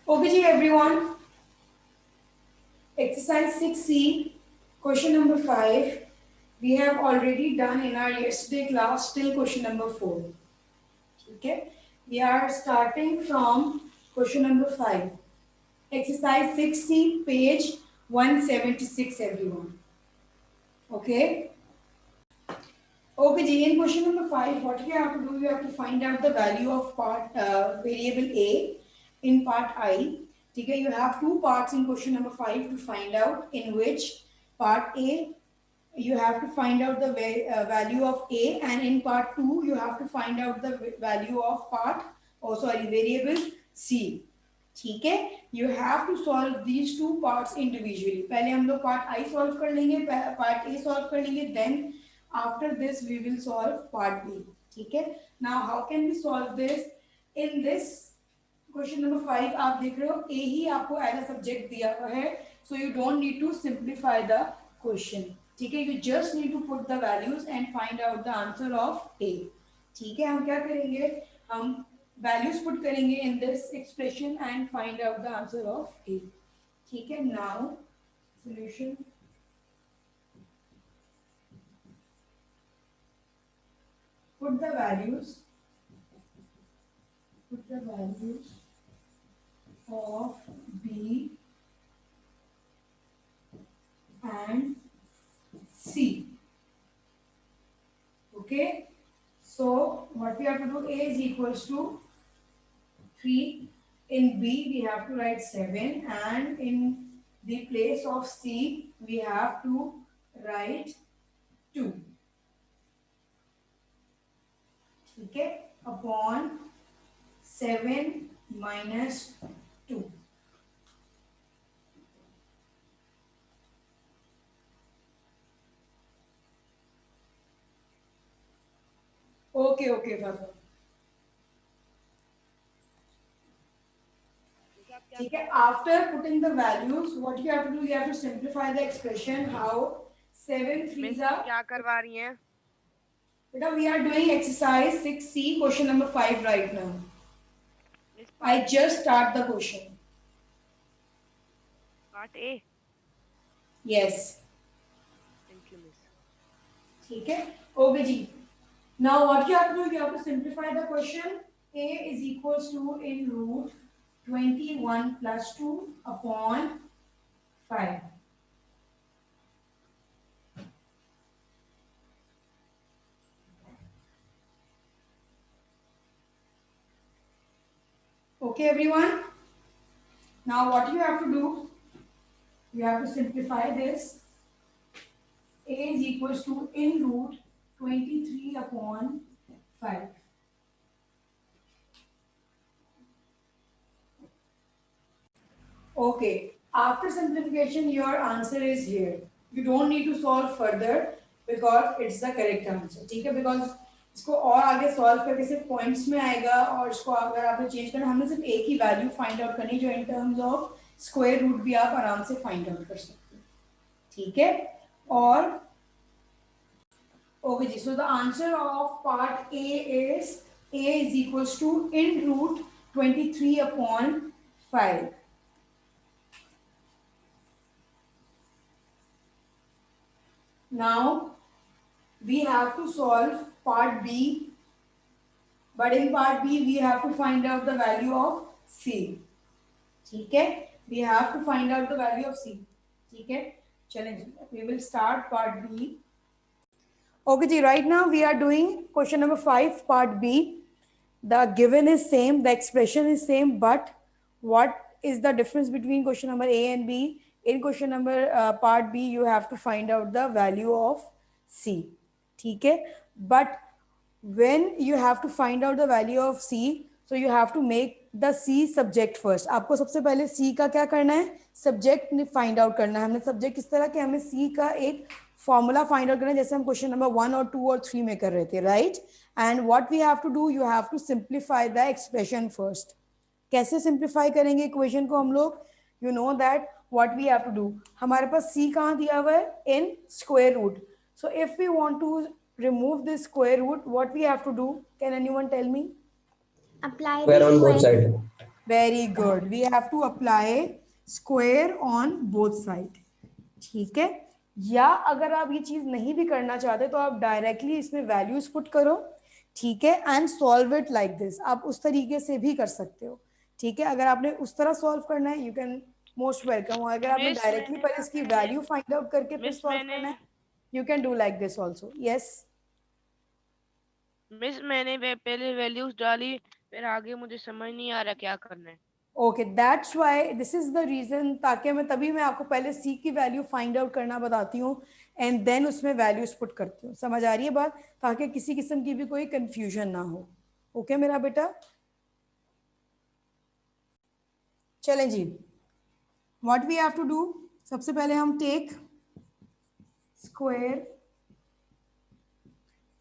Okay ji everyone, exercise 6C, question number 5. We have already done in our yesterday class till question number 4. Okay, we are starting from question number 5. Exercise 6C, page 176 everyone. Okay. Okay ji, in question number 5, what you have to do, you have to find out the value of part variable A in part I. Okay, you have two parts in question number 5 to find out, in which part A you have to find out the value of A, and in part 2 you have to find out the value of variable C. ठीक है, you have to solve these two parts individually. पहले हम लोग part I solve कर लेंगे, part A solve कर लेंगे, then after this we will solve part B. ठीक है, now how can we solve this? In this question number 5 आप देख रहे हो ए ही आपको एज अ सब्जेक्ट दिया हुआ है, so you don't need to simplify the question. ठीक है, you just need to put the values and find out the answer of a. ठीक है, हम क्या करेंगे, हम वैल्यूज पुट करेंगे in this expression and find out the answer of a. ठीक है, now solution. Put the values of B and C. Okay, so what we have to do, A is equals to 3. In B we have to write 7, and in the place of C we have to write 2. ठीक है, upon 7 minus 2. Okay, Father. ठीक है, after putting the values, what you have to do, you have to simplify the expression. How? 7 3s are. क्या करवा रही हैं बेटा, we are doing exercise 6C, question number 5 right now. I just start the question. Part A. Yes. Thank you, miss. ठीक है, okay ji. Now what you have to do, you have to simplify the question. A is equals to in root 21 plus 2 upon 5. Okay everyone, now what you have to do, you have to simplify this. A is equals to in root 23 upon 5. Okay, after simplification your answer is here. You don't need to solve further because it's the correct answer. ठीक है, because इसको और आगे solve करके सिर्फ points में आएगा, और इसको अगर आपने चेंज करना, हमने सिर्फ एक ही वैल्यू फाइंड आउट करनी, जो in terms of square root भी आप आराम से फाइंड आउट कर सकते हैं. ठीक है, और ओके जी, so the answer of part A is equals to in root 23 upon 5. Now we have to solve part B, but in part B we have to find out the value of C. ठीक है, we have to find out the value of C. ठीक है, चलें, we will start part B. Okay ji, right now we are doing question number 5 part B. The given is same, the expression is same, but what is the difference between question number A and B? In question number part B you have to find out the value of C. ठीक है, but when you have to find out the value of C, so you have to make the C subject first. आपको सबसे पहले C का क्या करना है, subject find out करना है. हमने सब्जेक्ट किस तरह के, हमें C का एक फॉर्मूला फाइंड आउट करना है, जैसे हम क्वेश्चन नंबर 1 और 2 और 3 में कर रहे थे, right. And what we have to do, you have to simplify the expression first. कैसे सिंप्लीफाई करेंगे इक्वेशन को हम लोग, you know that what we have to do. हमारे पास C कहाँ दिया हुआ है, in square root. So if we want to remove this square root, what we have to do, can anyone tell me? Apply Square the on both square. sides. Very good, we have to apply square on both side, ठीक है। या अगर आप ये चीज नहीं भी करना चाहते तो आप डायरेक्टली इसमें वैल्यूज पुट करो, ठीक है, and solve it like this, आप उस तरीके से भी कर सकते हो, ठीक है। अगर आपने उस तरह सॉल्व करना है, यू कैन मोस्ट वेलकम। और अगर आपने मिस डायरेक्टली पर इसकी वैल्यू फाइंड आउट करके फिर मिस सॉल्व मैंने करना है, you can do like this also. Yes, miss मैंने पहले वैल्यूज डाली, फिर आगे मुझे समझ नहीं आ रहा क्या करना है। Okay, that's why this is the reason, ताकि मैं आपको पहले सी की वैल्यू फाइंड आउट करना बताती हूँ एंड देन उसमें वैल्यूज पुट करती हूँ। समझ आ रही है बात? ताकि किसी किस्म की भी कोई कंफ्यूजन ना हो। ओके मेरा बेटा, चलें जी। What we have to do, सबसे पहले हम take square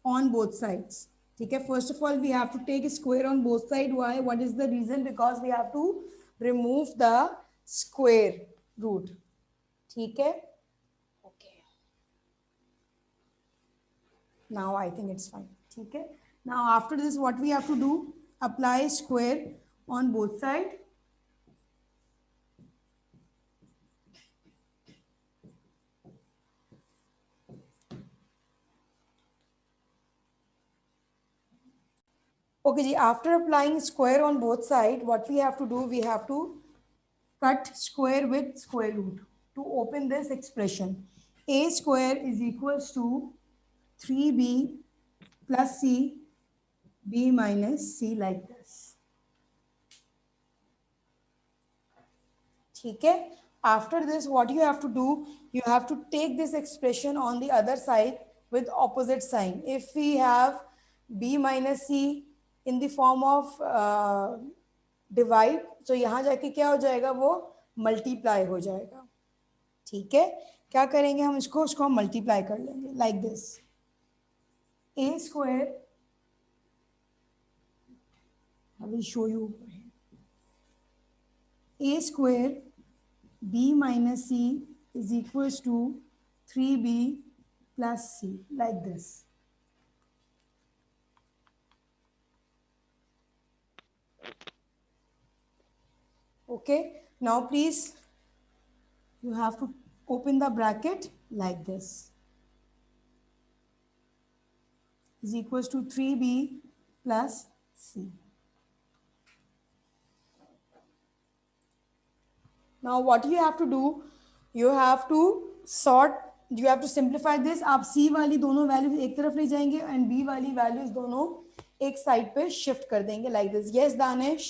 on both sides, ठीक है। First of all we have to take square on both side. Why? What is the reason? Because we have to remove the square root, ठीक है। Okay, now I think it's fine, ठीक है। now after this what we have to do, apply square on both side, okay ji। after applying square on both side, what we have to do, we have to cut square with square root to open this expression. A square is equals to 3b plus c, b minus c, like this, ठीक है। after this what you have to do, you have to take this expression on the other side with opposite sign. if we have b minus c in the form of divide, तो यहाँ जाके क्या हो जाएगा, वो multiply हो जाएगा, ठीक है। क्या करेंगे हम, उसको हम मल्टीप्लाई कर लेंगे like this. A square, I will show you, A square b minus c is equals to 3b plus c, like this, okay। now please you have to open the bracket like this, is equals to 3b plus c. now what you have to do, you have to sort, you have to simplify this। आप c वाली दोनों values एक तरफ ले जाएंगे and b वाली values दोनों एक साइड पे शिफ्ट कर देंगे like this. Yes Danish?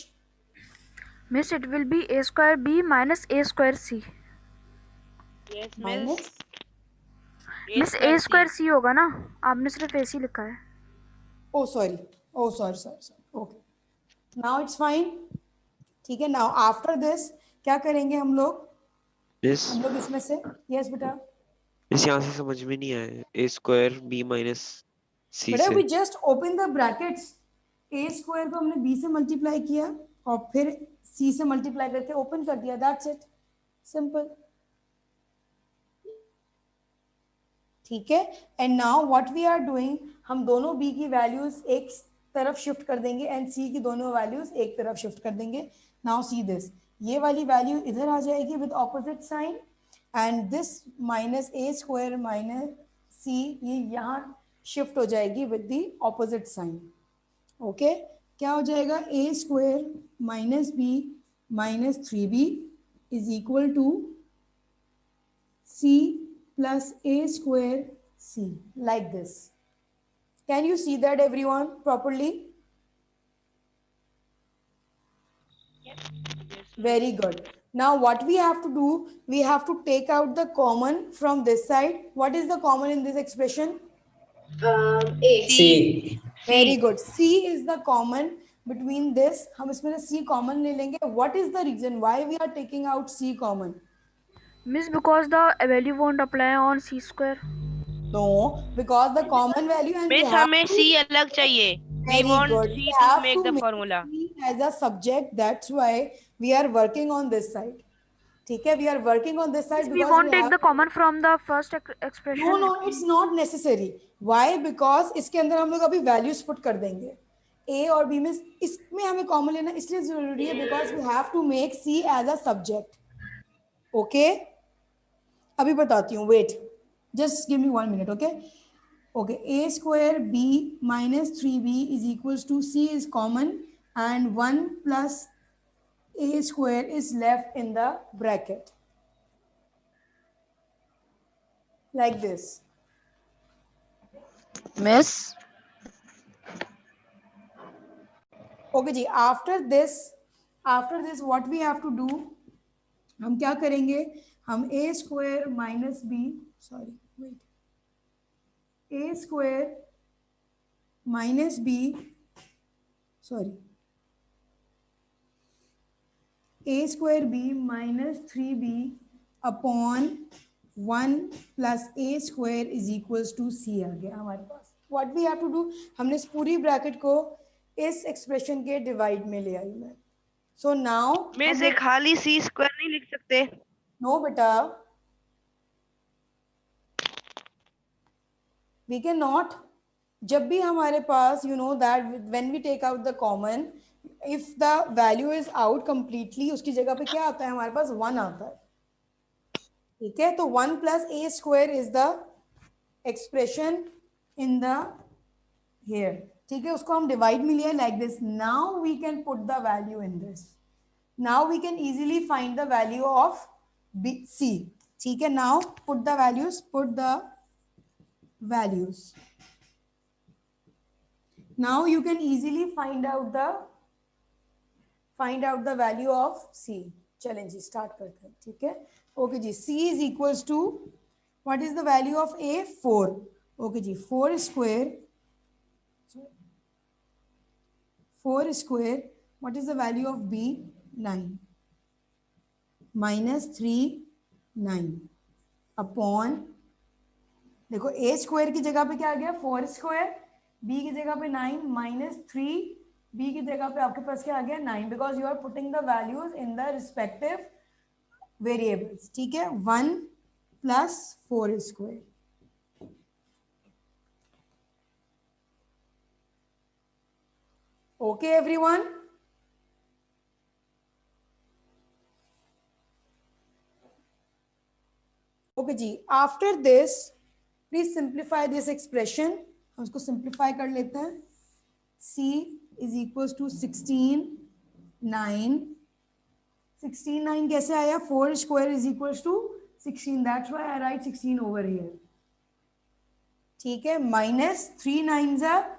Miss, it will be a square b minus a square c. Yes minus, miss a square c होगा ना, आपने सिर्फ a c लिखा है। oh sorry, oh sorry, okay, now it's fine, ठीक है। now after this क्या करेंगे हम लोग, Yes, हम लोग इसमें से, यस बेटा, इस यहाँ से समझ में नहीं आया, A square B minus C बेटा से। We just open the brackets, A square को हमने बी से मल्टीप्लाई किया और फिर सी से मल्टीप्लाई करके ओपन कर दिया, दैट्स इट, सिंपल, ठीक है। And now what we are doing, हम दोनों बी की वैल्यूज एक तरफ शिफ्ट कर देंगे एंड सी की दोनों वैल्यूज एक तरफ शिफ्ट कर देंगे। नाउ सी दिस, ये वाली वैल्यू इधर आ जाएगी with opposite sign and this minus a square minus c, ये यहाँ शिफ्ट हो जाएगी with the opposite sign, okay. क्या हो जाएगा, a square minus b minus 3b is equal to c plus a square c, like this. Can you see that everyone properly? Very good. Now what we have to do, we have to take out the common from this side. What is the common in this expression? A. C. Very good. C is the common between this. हम इसमें से C common ले लेंगे. What is the reason why we are taking out C common? Miss, because the value won't apply on c square. No, because the common value and we miss have हमें to, C अलग चाहिए। We very want good. C We to have make to the make formula. C as a subject. That's why we are working on this side. ठीक है, we are working on this side We because won't we take have. the common from the first expression. No, no, it's not necessary. Why? Because इसके अंदर हम लोग अभी values put कर देंगे. ए और बी में इसमें हमें कॉमन लेना इसलिए जरूरी है because we have to make C as a subject. Okay, अभी बताती हूँ, wait, just give me 1 minute. Okay okay, a square b minus 3b is equals to c is common and 1 plus a square is left in the bracket like this. Miss Okay जी, after this what we have to do, हम क्या करेंगे, हम a square minus b, sorry wait, a square minus b, sorry, a square b minus 3b upon 1 plus a square is equals to c आ गया हमारे पास. What we have to do, हमने इस पूरी bracket को इस एक्सप्रेशन के divide में ले आई मैं. सो नाउ मैं से खाली सी स्क्वायर नहीं लिख सकते? नो बेटा, वी कैन नॉट. जब भी हमारे पास you know that when we take out the common, if the value is out completely, उसकी जगह पे क्या आता है हमारे पास, 1 आता है. ठीक है, तो 1 plus A square is the expression in the here. ठीक है, उसको हम डिवाइड में लिया like this. Now we can put the value in this. Now we can easily find the value of B C. ठीक है, now put the values, put the values. Now you can easily find out the value of C. चलें जी, start करते हैं. ठीक है, okay जी. C is equals to, what is the value of A? 4. Okay जी, 4 square, what is the value of B? 9 minus 3 9 upon, देखो A square की जगह पे क्या आ गया, 4 स्क्वायर, b की जगह पे 9 माइनस 3, b की जगह पे आपके पास क्या आ गया, 9, because you are putting the values in the respective variables. ठीक है, 1 plus 4 square. Okay everyone, okay जी. After this please simplify this expression. हम उसको सिंप्लीफाई कर लेते हैं. c is equals to 16 9. 16 9 कैसे आया, 4 square is equals to 16, that's why I write 16 here हियर. ठीक है, minus 3 9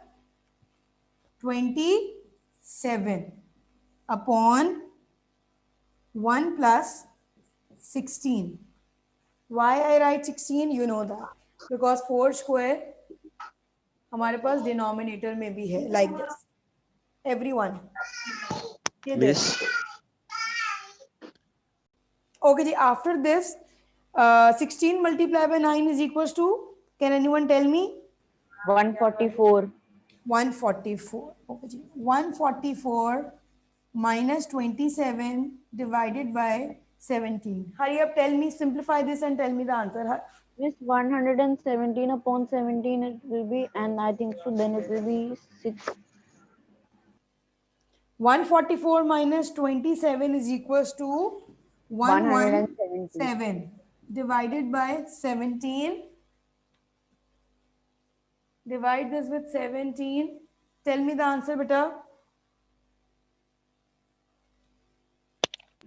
27 upon 1 plus 16. Why I write 16? You know that because 4 square हमारे पास डिनोमिनेटर में भी है, like this. Everyone. Miss Okay जी, after this 16 multiplied by 9 is equals to, can anyone tell me? 144. 144. Okay जी, 144 minus 27 divided by 17. Hurry up, tell me, simplify this and tell me the answer. Miss, 117 upon 17 it will be, and I think so then it will be 6. 144 minus 27 is equals to 117 divided by 17. Divide this with 17. Tell me the answer, beta.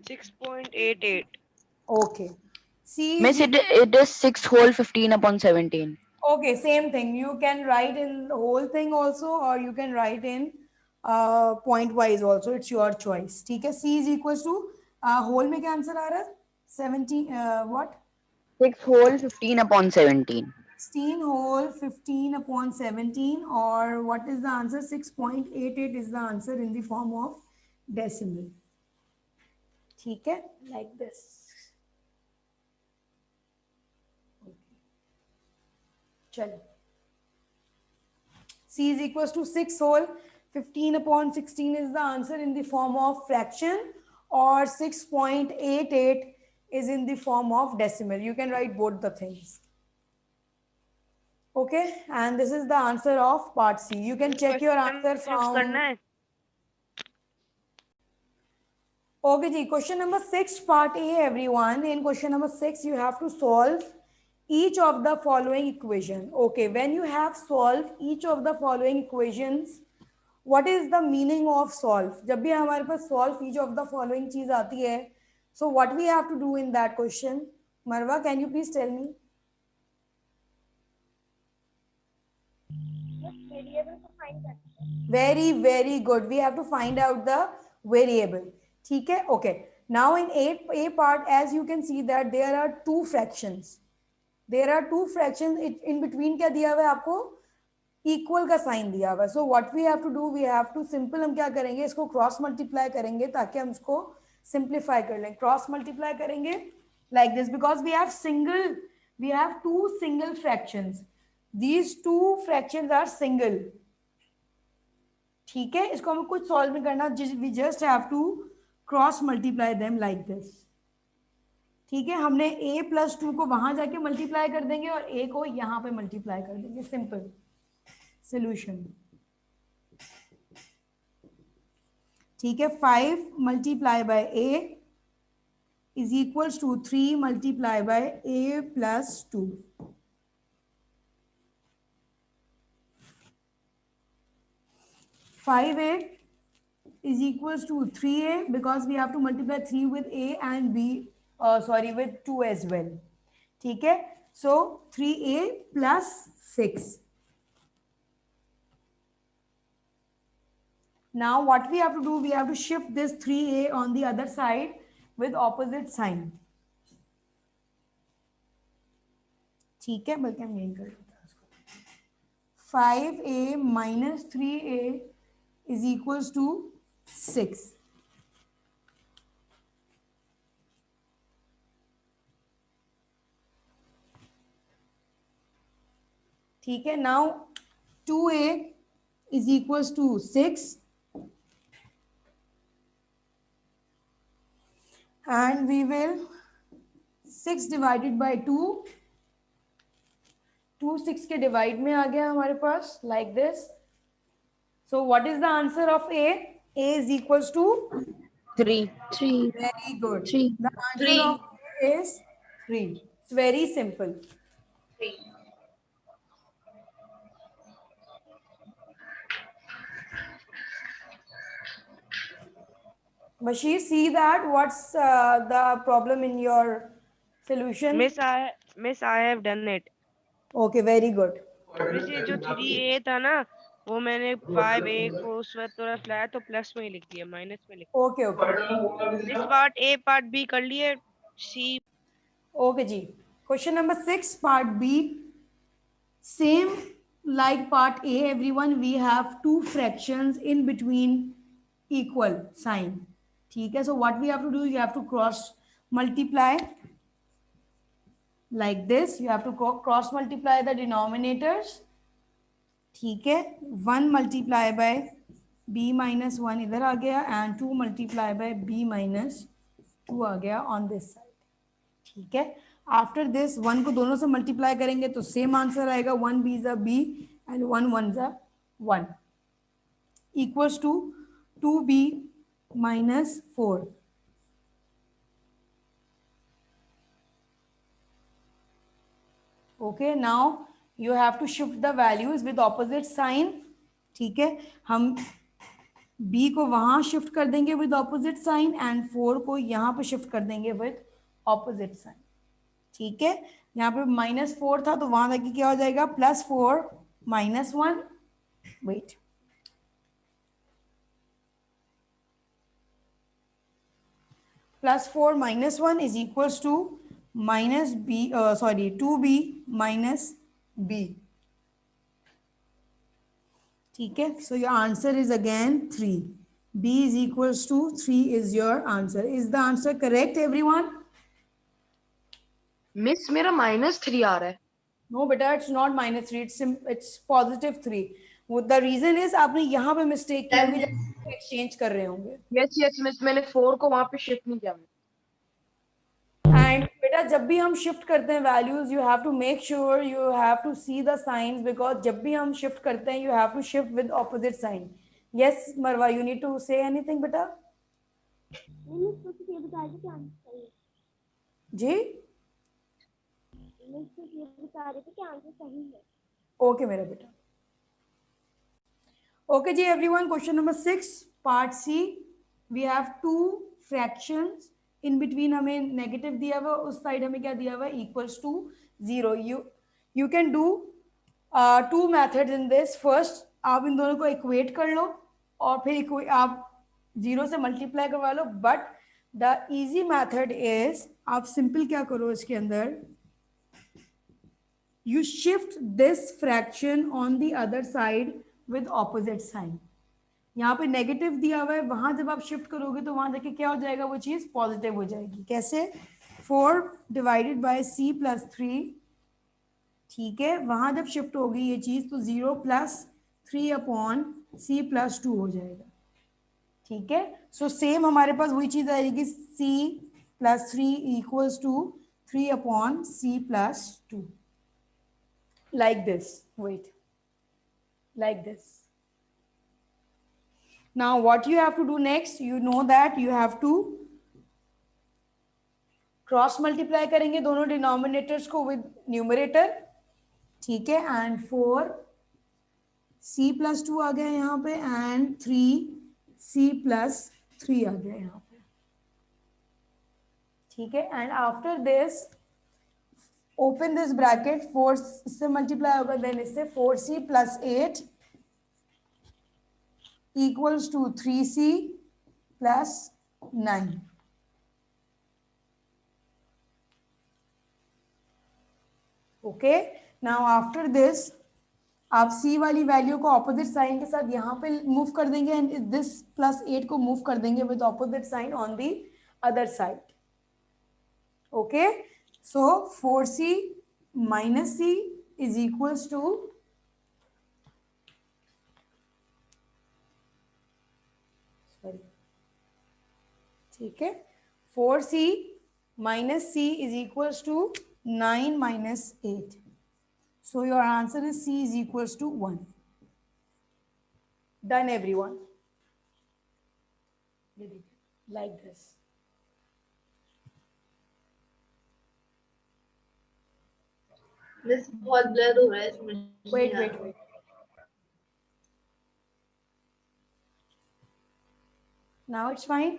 6.88. Okay. C is Miss, it is 6 whole 15 upon 17. okay, same thing. You can write in the whole thing also, or you can write in point wise also. It's your choice. ठीक है. C is equals to whole में क्या answer आ रहा है? 17 what? 6 whole 15 upon 17. 16 whole 15 upon 17, or what is the answer? 6.88 is the answer in the form of decimal. ठीक है, like this. चलो, C is equals to 6 whole 15 upon 16 is the answer in the form of fraction, or 6.88 is in the form of decimal. You can write both the things. Okay, and this is the answer of part C. You can check your answer from. करना है Okay, ji. Question number 6, part A, everyone. In question number 6, you have to solve each of the following equation. Okay, when you have solved each of the following equations, what is the meaning of solve? जब भी हमारे पास solve each of the following चीज आती है, so what we have to do in that question? Marwa, can you please tell me? Very good. We have to find out the variable. ठीक है? Okay. Now in A part, as you can see that there are two fractions. There are two fractions. In between क्या दिया हुआ है आपको? Equal का sign दिया हुआ है. So what we have to do? We have to simple हम क्या करेंगे? इसको cross multiply करेंगे ताकि हम इसको simplify कर लें. Cross multiply करेंगे like this because we have two single fractions. These two fractions are single. ठीक है, इसको हमें कुछ सॉल्व नहीं करना. We just have to cross multiply them like this. ठीक है, हमने a+2 को वहां जाके मल्टीप्लाई कर देंगे और a को यहां पे मल्टीप्लाई कर देंगे. Simple solution. ठीक है, 5 multiply by a is equals to 3 multiply by a+2. 5a is equals to 3a because we have to multiply 3 with a and b, with 2 as well. ठीक है, so 3a plus 6. Now what we have to do, we have to shift this 3a on the other side with opposite sign. ठीक है, बल्कि हम यही कर लेते हैं इसको. 5a minus 3a is equals to 6. ठीक है, now 2a is equals to 6 and we will 6 divided by 2. 2 6 के डिवाइड में आ गया हमारे पास like this. So what is the answer of A? A is equals to 3. very good. 3. The answer of A is 3. It's very simple. Bashir, see that what's the problem in your solution? Miss, I have done it. Okay, very good. Miss ये जो 3a था ना वो मैंने 5a को उस वक्त थोड़ा लाया तो प्लस में ही लिख दिया, माइनस में लिख Okay, okay. दिया. इस पार्ट A पार्ट B कर लिए. C. Okay, ji. Question number 6, part B. Same like part A, everyone. We have two fractions in between equal sign. ठीक है. So what we have to do? You have to cross multiply like this. You have to cross multiply the denominators. ठीक है. 1 multiply by b minus 1 इधर आ गया and 2 multiply by b minus 2 आ गया on this side. ठीक है. After this 1 को दोनों से multiply करेंगे तो same answer आएगा. 1 b is a b and 1 1 is a 1 equals to 2b minus 4. Okay, now you have to shift the values with opposite sign. ठीक है, हम b को वहां शिफ्ट कर देंगे with opposite sign and 4 को यहाँ पे शिफ्ट कर देंगे with opposite sign. ठीक है, यहाँ पे -4 था तो वहां जाके क्या हो जाएगा? +4 -1. Wait, +4 -1 is equals to -2b minus b. ठीक है, so your answer is again 3. b is equals to 3 is your answer. Is the answer correct, everyone? Miss मेरा -3 आ रहा है. No, beta, it's not -3. It's +3. The reason is आपने यहाँ पे mistake किया होगी जब एक्सचेंज कर रहे होंगे. यस मिस मैंने 4 को वहां पे शिफ्ट नहीं किया. And बेटा जब भी हम शिफ्ट करते हैं values, you have to make sure you have to see the signs, because जब भी हम शिफ्ट करते हैं you have to shift with opposite sign. Yes Marwa, you need to say anything बेटा. जी ओके मेरा बेटा. ओके जी everyone, question number 6 part c. We have 2 fractions, in between हमें नेगेटिव दिया हुआ, उस साइड हमें क्या दिया हुआ है, equals to 0. You can do 2 methods in this. First आप इन दोनों को इक्वेट कर लो और फिर आप 0 से मल्टीप्लाई करवा लो. But the easy method is, आप सिंपल क्या करो इसके अंदर, you shift this fraction on the other side with opposite sign. यहाँ पे नेगेटिव दिया हुआ है, वहां जब आप शिफ्ट करोगे तो वहां जाके क्या हो जाएगा, वो चीज पॉजिटिव हो जाएगी. कैसे? 4 डिवाइडेड बाय c प्लस 3. ठीक है, वहां जब शिफ्ट होगी ये चीज तो 0 प्लस 3 अपॉन c प्लस 2 हो जाएगा. ठीक है, सो सेम हमारे पास वही चीज आएगी, c plus 3 equals to 3 upon c plus 2. Like this. Wait, like this. Now what you have to do next, you know that you have to cross multiply करेंगे दोनों डिनोमिनेटर्स को with numerator. ठीक है, and 4 c plus 2 आ गया यहाँ पे and 3 c plus 3 आ गया यहाँ पे. ठीक है, and after this open this bracket, 4 इससे मल्टीप्लाई होगा देन इससे, 4c plus 8 equals to 3c plus 9. Okay, now after this आप c वाली वैल्यू को ऑपोजिट साइन के साथ यहाँ पे मूव कर देंगे एंड दिस प्लस 8 को मूव कर देंगे with opposite sign on the other side. Okay, so 4c minus c is equals to ठीक है, 4c minus c is equals to 9 minus 8. So your answer is c is equals to 1. Done everyone. Like this. Miss बहुत blur हो रहा है समझ नहीं Wait, आ wait, रहा। wait. Now it's fine.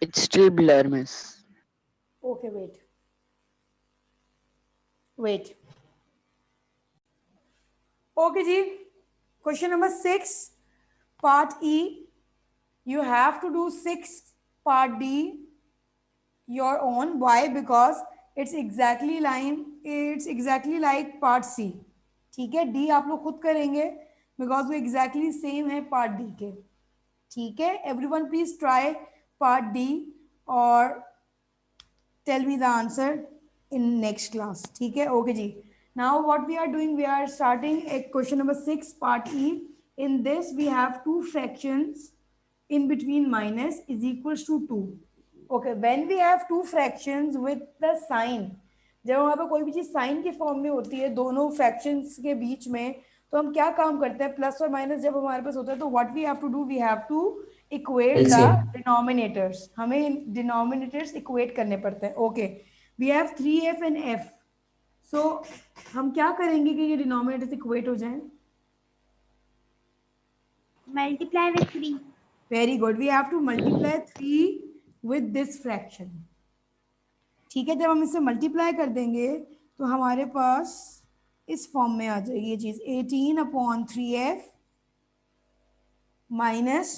It's still blur, miss. Okay, wait. Wait. Okay, ji. Question number 6, part E. You have to do 6 part D your own. Why? Because it's exactly like part C. ठीक है, D आप लोग खुद करेंगे because वो exactly same है part D के. ठीक है, everyone please try part D और tell me the answer in next class. ठीक है, okay ji. Now what we are doing, we are starting at question number 6 part E. In this we have 2 fractions in between minus is equals to 2. Okay, when we have 2 fractions with the sign, जब हमारे पास कोई भी चीज sign के form में होती है दोनों फ्रैक्शंस के बीच में, तो हम क्या काम करते हैं, प्लस और माइनस जब हमारे पास होता है तो what we have to do, we have to equate the denominators. हमें डिनोमिनेटर्स इक्वेट करने पड़ते हैं. Okay, we have 3f and f. सो हम क्या करेंगे कि ये डिनोमिनेटर्स इक्वेट हो जाएं? Multiply with 3. Very good, we have to multiply 3 with this fraction. ठीक है, जब हम इसे मल्टीप्लाई कर देंगे तो हमारे पास इस फॉर्म में आ जाएगी ये चीज, 18 upon 3f minus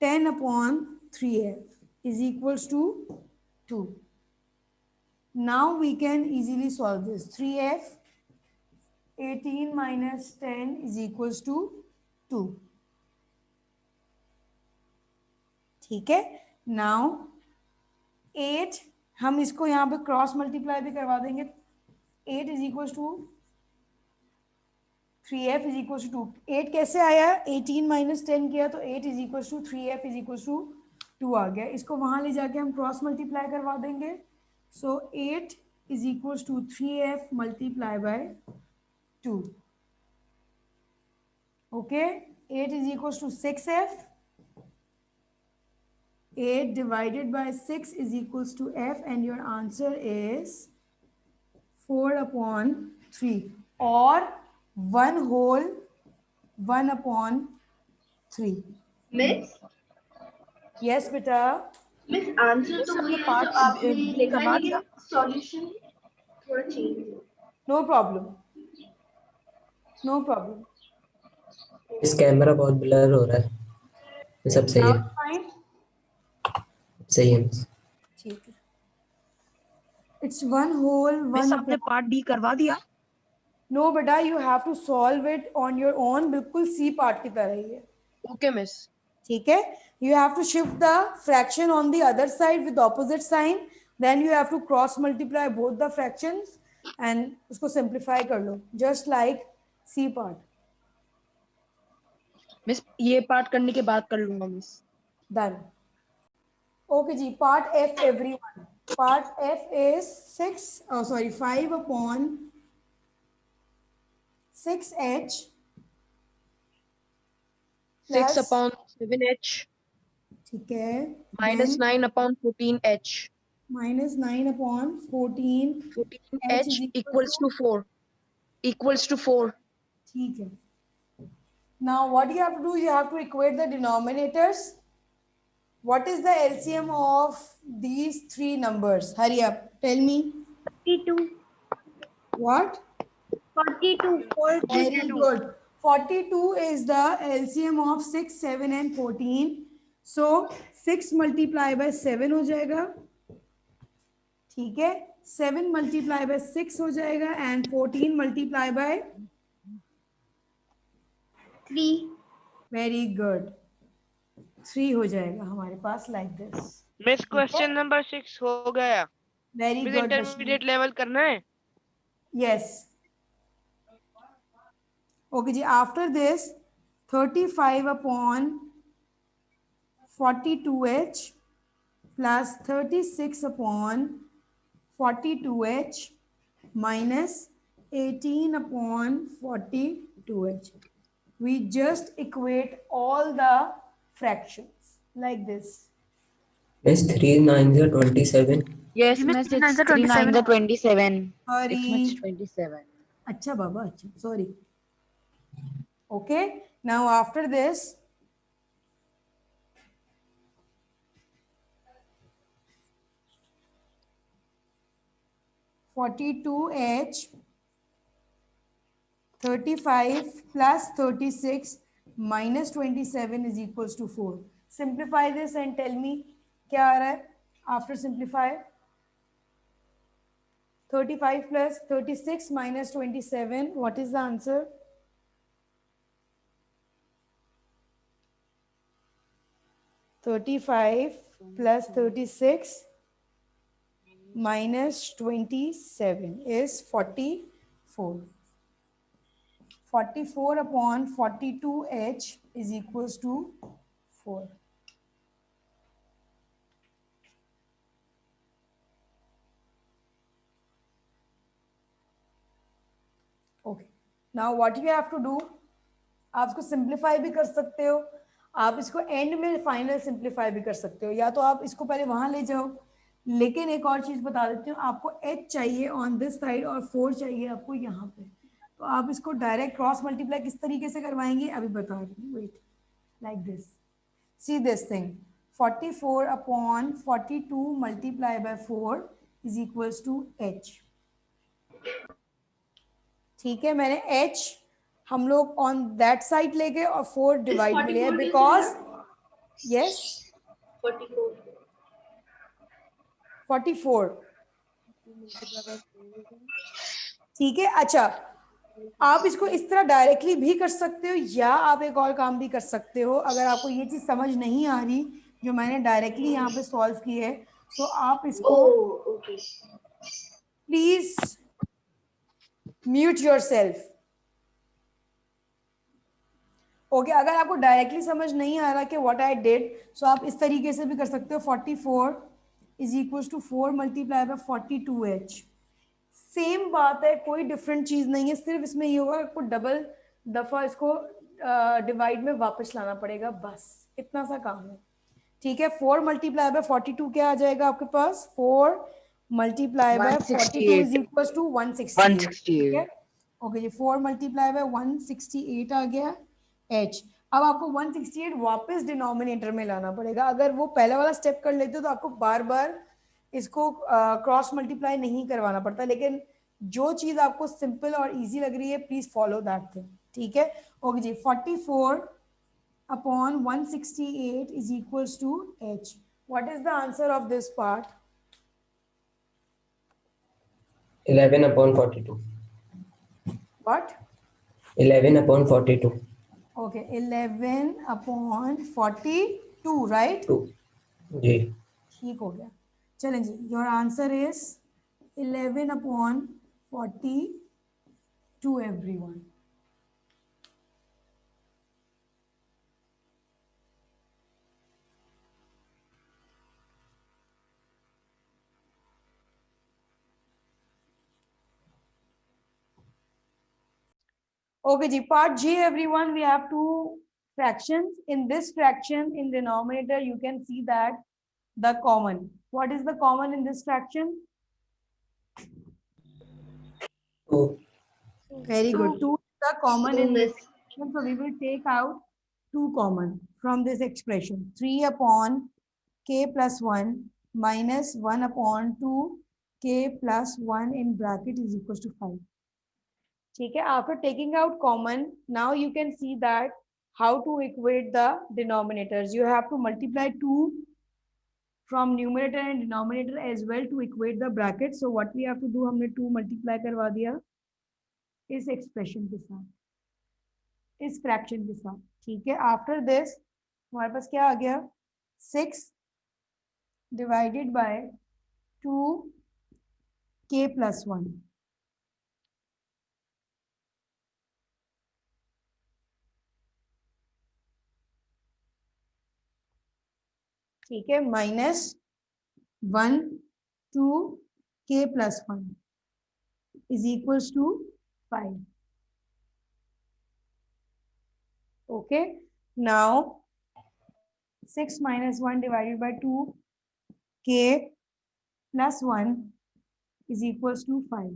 10 upon 3f is equals to 2. Now we can easily solve this. 3f 18 minus 10 is equals to 2. ठीक है, नाउ 8 हम इसको यहाँ पे क्रॉस मल्टीप्लाई भी करवा देंगे. 8 is equal to 3f is equal to 2. 8 कैसे आया, 18 माइनस 10 किया तो 8 is equal to 3f is equal to 2 आ गया. इसको वहां ले जाके हम क्रॉस मल्टीप्लाई करवा देंगे So 8 is equals to 3f multiplied by 2. Okay, 8 is equals to 6f. 8 divided by 6 is equals to f, and your answer is 4 upon 3, or 1 whole 1 upon 3. Miss Yes, beta. Miss answer तो वही है जो आपने लिखा है, लेकिन solution थोड़ा change है. No problem. No problem. इस कैमरा बहुत ब्लर हो रहा है. ये सब सही Now है. it's fine. सही है. ठीक है. It's 1 whole 1 आपने upon. पार्ट डी करवा दिया. No, beta, you have to solve it on your own. बिल्कुल C part की तरह ही है. Okay miss. ठीक है. You have to shift the fraction on the other side with opposite sign. Then you have to cross multiply both the fractions and उसको simplify कर लो. Just like C part. Miss ये part करने के बाद कर लूंगा miss. Done. Okay, ji. Part F, everyone. Part F is 5 upon 6h 6 plus, upon 7h ठीक है, minus then 9 upon 14h. minus 9 upon 14 14h equals to 4. Equals to 4. ठीक है. Now what you have to do, you have to equate the denominators. What is the LCM of these three numbers? Hurry up, tell me. 42. What? 42. Very good. 42 is the LCM of 6, 7 and 14. So 6 multiplied by 7 हो जाएगा. ठीक है. 7 multiplied by 6 हो जाएगा and 14 multiplied by 3. very good. 3 हो जाएगा हमारे पास like this. Miss question number 6 हो गया. Very miss good. Intermediate level करना है. Yes. Okay जी. After this 35 upon 42h plus 36 upon 42h minus 18 upon 42h. We just equate all the fractions like this. Miss 3 9s are 27. Yes, Miss, miss, 3 9s it's are 3 9s are 27. 27. Sorry. It's miss 27. अच्छा बाबा, अच्छा, sorry. Okay, now after this, (42h) 35 plus 36 minus 27 is equals to 4. Simplify this and tell me क्या आ रहा है after simplify. 35 plus 36 minus 27, what is the answer? (35 plus 36 minus 27 is 44. 44 upon 42h is equals to 4. Okay. Now what you have to do, आप इसको simplify भी कर सकते हो, आप इसको एंड में फाइनल सिंप्लीफाई भी कर सकते हो, या तो आप इसको पहले वहां ले जाओ. लेकिन एक और चीज बता देती हूँ, आपको h चाहिए ऑन दिस साइड और 4 चाहिए आपको यहाँ पे. तो आप इसको डायरेक्ट क्रॉस मल्टीप्लाई किस तरीके से करवाएंगे अभी बता रही हूँ. Wait, like this. See this thing. 44 upon 42 multiply by 4 is equals to h. ठीक है, मैंने h हम लोग ऑन दैट साइड ले गए और 4 डिवाइड में लिया बिकॉज यस 44. ठीक है. अच्छा, आप इसको इस तरह डायरेक्टली भी कर सकते हो या आप एक और काम भी कर सकते हो. अगर आपको ये चीज समझ नहीं आ रही जो मैंने डायरेक्टली यहाँ पे सॉल्व की है, तो आप इसको प्लीज म्यूट योरसेल्फ. ओके, अगर आपको डायरेक्टली समझ नहीं आ रहा कि व्हाट आई डिड, सो आप इस तरीके से भी कर सकते हो. 44 is equal to 4 multiply by 42h। Same बात है, कोई डिफरेंट चीज नहीं है, सिर्फ इसमें ये होगा आपको डबल दफा इसको डिवाइड में वापस लाना पड़ेगा, बस इतना सा काम है। ठीक है, 4 मल्टीप्लाई बाय 42 क्या आ जाएगा आपके पास? 4 multiply by 42 is equal to 168। ठीक है, ओके जी, 4 मल्टीप्लाई बाय 168 आ गया h। अब आपको 168 वापस डिनोमिनेटर में लाना पड़ेगा। अगर वो पहला वाला स्टेप कर लेते हो तो आपको बार बार इसको क्रॉस मल्टीप्लाई नहीं करवाना पड़ता, लेकिन जो चीज आपको सिंपल और इजी लग रही है प्लीज फॉलो दैट थिंग। ठीक है, okay ji, 44 upon 168 is equals to h. What is the answer of this part? 11 upon 42. What? 11 upon 42. Okay, 11 upon 42, right? 2. जी ठीक हो गया, चलें जी, your answer is 11 upon 42 everyone. Okay ji, part G everyone, we have two fractions. In this fraction, in denominator, you can see that the common. What is the common in this fraction? 2. Very good. 2 is the common in this Miss. fraction. So we will take out 2 common from this expression. 3 upon k plus 1 minus 1 upon 2 k plus 1 in bracket is equals to 5. ठीक है, after taking out common, now you can see that how to equate the denominators. You have to multiply 2 from numerator and denominator as well to equate the bracket. So what we have to do, हमने 2 multiply करवा दिया इस expression के साथ, इस fraction के साथ। ठीक है, after this हमारे पास क्या आ गया? 6 divided by 2 k plus 1. ठीक है, minus 1 2 k plus 1 is equals to 5. Okay, now 6 minus 1 divided by 2 k plus 1 is equals to 5.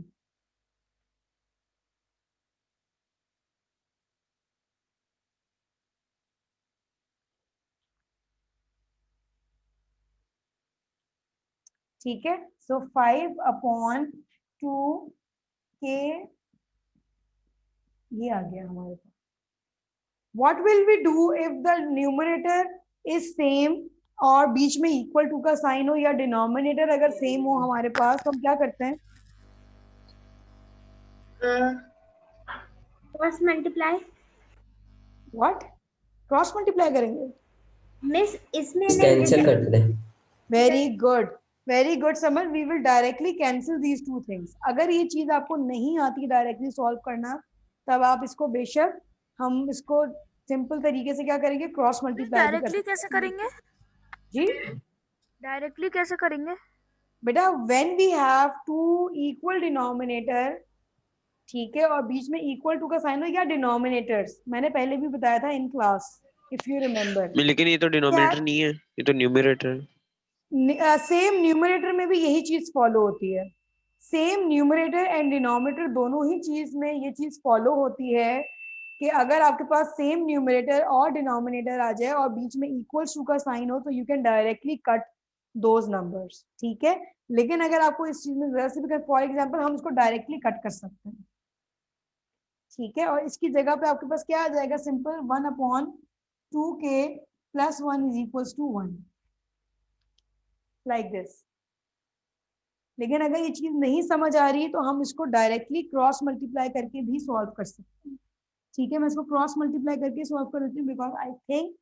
ठीक है, so 5 upon 2 k ये आ गया हमारे पास। What will we do if the numerator is same और बीच में equal to का साइन हो, या डिनोमिनेटर अगर सेम हो हमारे पास, तो हम क्या करते हैं? Cross multiply. What? Cross multiply करेंगे? मिस इसमें कैंसिल कर देते हैं। Very good, very good Samar, we will directly cancel these two things. अगर ये चीज आपको नहीं आती डायरेक्टली सॉल्व करना, तब आप इसको बेशक, हम इसको सिंपल तरीके से क्या करेंगे, क्रॉस मल्टीप्लाई। डायरेक्टली कैसे करेंगे जी? डायरेक्टली कैसे करेंगे बेटा, when we have to equal denominator, ठीक है, और बीच में इक्वल टू का साइन हो, या डिनोमिनेटर्स, मैंने पहले भी बताया था in class, if you remember. लेकिन ये तो डिनोमिनेटर नहीं है, ये तो न्यूमरेटर है। सेम न्यूमरेटर में भी यही चीज फॉलो होती है। सेम न्यूमरेटर एंड डिनोमिनेटर दोनों ही चीज में ये चीज फॉलो होती है कि अगर आपके पास सेम न्यूमरेटर और डिनोमिनेटर आ जाए और बीच में इक्वल टू का साइन हो, तो you can directly cut those numbers. ठीक है, लेकिन अगर आपको इस चीज में जरा से भी, फॉर एग्जांपल हम इसको डायरेक्टली कट कर सकते हैं। ठीक है, और इसकी जगह पे आपके पास क्या आ जाएगा? Simple 1 upon 2k plus 1 is equals to 1, like this। लेकिन अगर ये चीज नहीं समझ आ रही तो हम इसको डायरेक्टली क्रॉस मल्टीप्लाई करके भी सॉल्व कर सकते हैं। ठीक है, मैं इसको क्रॉस मल्टीप्लाई करके सॉल्व कर देती हूँ, बिकॉज आई थिंक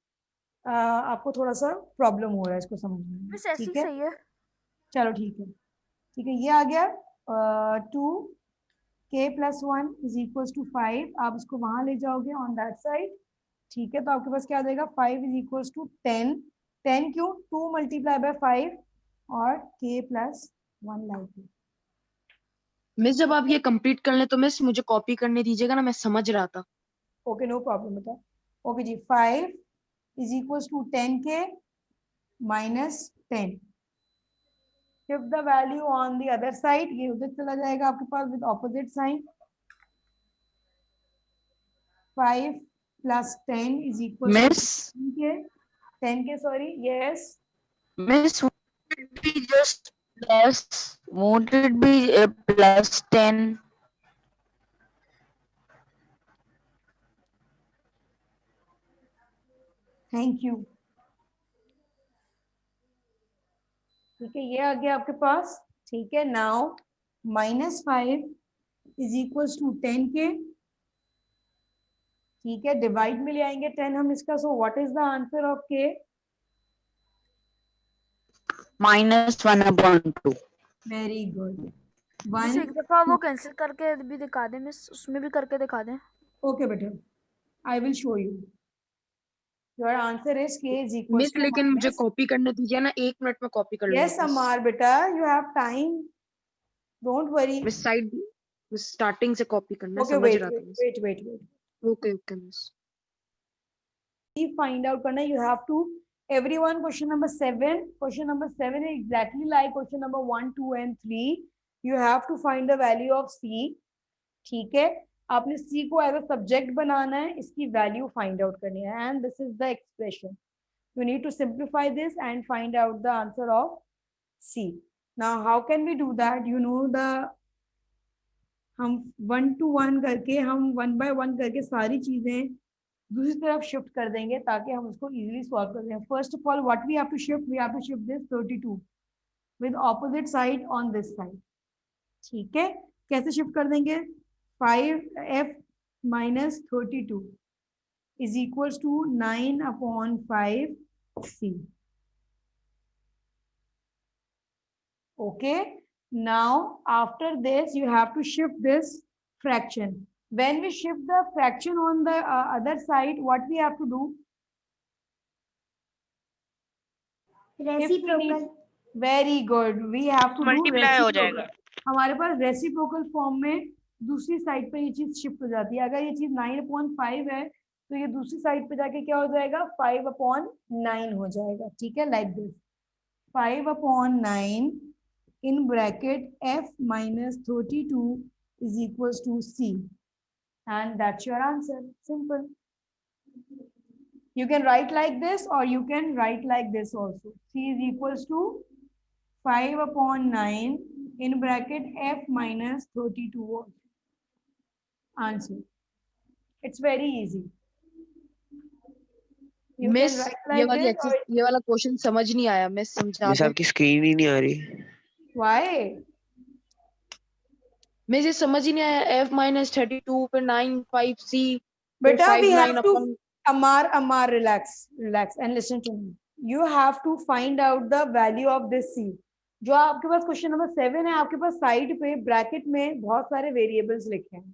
आपको थोड़ा सा प्रॉब्लम हो रहा है इसको समझने में। मिस ऐसे ठीक ही है, सही है। चलो ठीक है, ठीक है, ये आ गया 2k plus 1 is equals to 5। आप इसको वहां ले जाओगे ऑन दैट साइड। ठीक है, तो आपके पास क्या आ जाएगा? 5 is equals to 10। 10 क्यों? 2 multiply by 5 और k plus 1 like this. Miss जब आप ये कंप्लीट कर लें तो मिस मुझे कॉपी करने दीजिएगा ना, मैं समझ रहा था। Okay, no problem beta. Okay ji, 5 is equals to 10k minus 10. Shift the value on the other side. ये उधर चला जाएगा आपके पास with opposite sign. 5 plus 10 is equals Miss, to 10k. 10k, sorry. Yes. Miss, won't it be just plus? Won't it be plus 10? Thank you. ठीक है, ये आ गया आपके पास. ठीक है, now -5 is equals to 10k. ठीक है, डिवाइड में ले आएंगे 10 हम इसका. So what is the answer of k? -1/2. Very good. Miss 1. एक दफा वो कैंसिल करके भी दिखा दें मिस, उसमें भी करके दिखा दें. ओके बेटा, I will show you. Your answer is k is equals miss to लेकिन मुझे minus. कॉपी करने दीजिए ना, 1 मिनट में कॉपी कर लूंगा. Yes, Amar बेटा, you have time. Don't worry. Miss side starting से कॉपी करना, Okay, समझ wait, रहा था wait, miss. wait, wait, wait. Okay okay miss. Find out करना. You have to. Everyone, question number 7. Question number 7 is exactly like question number 1, 2, and 3. You have to find the value of c. ठीक है, आपने c को as a subject बनाना है, इसकी value find out करनी है. And this is the expression. You need to simplify this and find out the answer of c. Now, how can we do that? You know the हम 1 to 1 करके, हम 1 by 1 करके सारी चीजें दूसरी तरफ शिफ्ट कर देंगे ताकि हम उसको इजीली सॉल्व कर दें. First of all what we have to shift, we have to shift this 32 with opposite side on this side. ठीक है, कैसे शिफ्ट कर देंगे? 5f minus 32 is equals to 9/5c. Okay, now after this you have to shift this fraction. When we shift the fraction on the other side, what we have to do? Reciprocal. Very good. We have to do multiply हो जाएगा. reciprocal. हमारे पास reciprocal form में दूसरी side पे ये चीज shift हो जाती है. अगर ये चीज 9/5 है तो ये दूसरी साइड पे जाके क्या हो जाएगा? 5/9 हो जाएगा. ठीक है, like this. 5/9 in bracket f minus 32 is equals to c, and that's your answer. Simple. You can write like this or you can write like this also. C is equals to 5/9 in bracket f minus 32. Answer. It's very easy. You can miss write ये like वाली this or ये वाला question समझ नहीं आया, मैं समझा miss दूं. आपकी स्क्रीन ही नहीं आ रही. why? मुझे समझ ही नहीं आया. f-32 फिर 9/5c फिर Beta, we 5/9 have to, upon. Amar, relax and listen to me. You have to find out the value of this c. जो आपके पास क्वेश्चन नंबर 7 है, आपके पास साइड पे ब्रैकेट में बहुत सारे वेरिएबल्स लिखे हैं.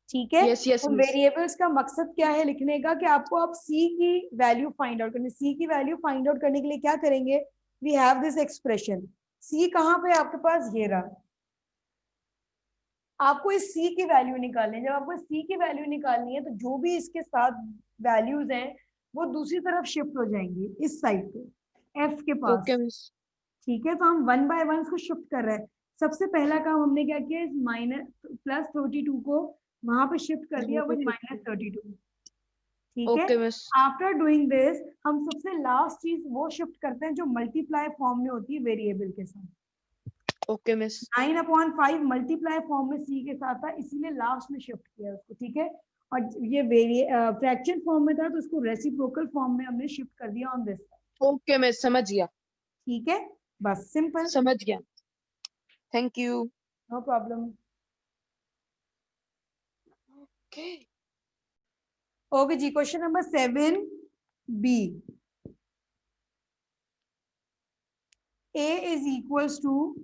ठीक है, Yes, yes, उन miss. वेरिएबल्स का मकसद क्या है लिखने का? कि आपको आप c की वैल्यू फाइंड आउट करनी. c की वैल्यू फाइंड आउट करने के लिए क्या करेंगे? We have this expression. c कहाँ पे आपके पास? ये रहा. आपको इस c की वैल्यू निकालनी है. जब आपको c की वैल्यू निकालनी है तो जो भी इसके साथ वैल्यूज हैं वो दूसरी तरफ शिफ्ट हो जाएंगी इस साइड पे f के पास. Okay miss. ठीक है, तो हम 1 by 1 को शिफ्ट कर रहे हैं. सबसे पहला काम हमने क्या किया? इस +32 को वहां पे शिफ्ट कर दिया विद -32. ठीक है, okay miss. After doing this हम सबसे लास्ट चीज वो शिफ्ट करते हैं जो मल्टीप्लाई फॉर्म में होती है वेरिएबल के साथ. Okay miss. 9/5 मल्टीप्लाई फॉर्म में c के साथ था, इसीलिए लास्ट में शिफ्ट किया उसको. ठीक है, और ये फ्रैक्शन फॉर्म में था तो उसको रेसिप्रोकल फॉर्म में हमने शिफ्ट कर दिया ऑन दिस. ओके मिस, समझ गया. ठीक है, बस सिंपल. समझ गया. Thank you. No problem. Okay. Okay जी, question number 7b. a is equals to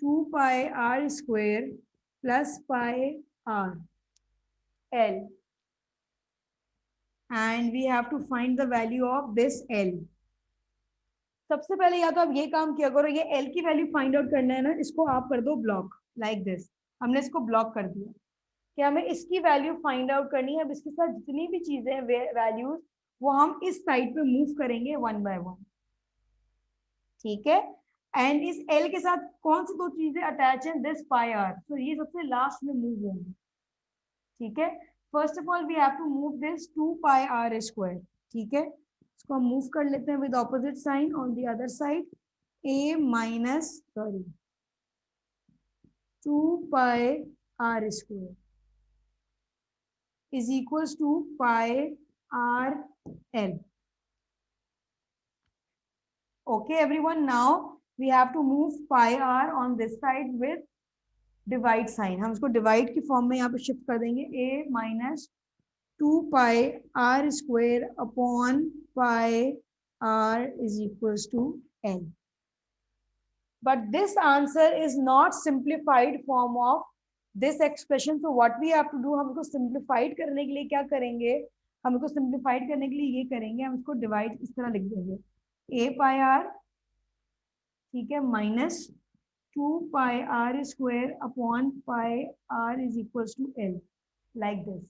2 pi r square plus pi r l, and we have to find the value of this l. सबसे पहले या तो आप ये काम किया करो, ये एल की वैल्यू फाइंड आउट करना है ना, इसको आप कर दो ब्लॉक लाइक दिस। हमने इसको ब्लॉक कर दिया कि हमें इसकी वैल्यू फाइंड आउट करनी है। अब इसके साथ जितनी भी चीजें वैल्यूज वो हम इस साइड पे मूव करेंगे 1 बाय 1, ठीक है। एंड इस एल के साथ कौन सी दो चीजें अटैच हैं, दिस पाई आर, तो ये सबसे लास्ट में मूव होंगी, ठीक है। First of all we have to move this 2 pi r square, ठीक है। इसको हम मूव कर लेते हैं with opposite sign on the other side, a minus 2 pi r square is equals to pi r l. Okay everyone, now we have to move pi r on this side with divide sign. हम इसको divide की form में यहाँ पे shift कर देंगे, a minus 2 pi r square upon pi r is equals to l. But this answer is not simplified form of this expression. So what we have to do, हम इसको simplified करने के लिए क्या करेंगे, हम इसको simplified करने के लिए ये करेंगे, हम इसको divide इस तरह लिख देंगे, a pi r, ठीक है, minus 2 pi r square upon pi r is equals to l, like this.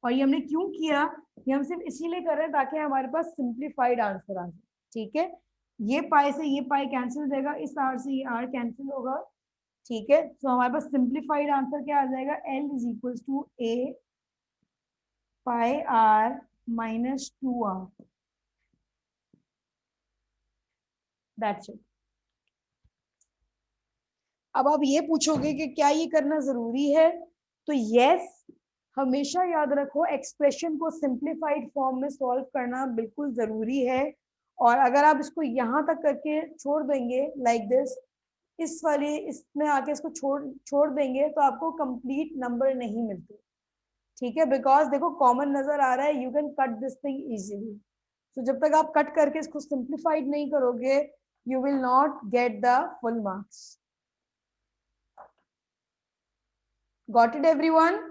और ये हमने क्यों किया, ये हम सिर्फ इसीलिए कर रहे हैं ताकि हमारे पास सिंप्लीफाइड आंसर आ जाए, ठीक है। ये पाई से ये पाई कैंसिल हो जाएगा, इस आर से ये आर कैंसिल होगा, ठीक है। तो हमारे पास सिंप्लीफाइड आंसर क्या आ जाएगा, L is equals to A pi r minus 2r, that's it. अब आप ये पूछोगे कि क्या ये करना जरूरी है, तो यस, हमेशा याद रखो एक्सप्रेशन को सिंप्लीफाइड फॉर्म में सॉल्व करना बिल्कुल जरूरी है। और अगर आप इसको यहाँ तक करके छोड़ देंगे लाइक दिस, इस वाले इसमें आके इसको छोड़ देंगे तो आपको कंप्लीट नंबर नहीं मिलते, ठीक है। बिकॉज देखो कॉमन नजर आ रहा है, you can cut this thing easily. तो जब तक आप कट करके इसको सिंप्लीफाइड नहीं करोगे, you will not get the full marks. Got it everyone?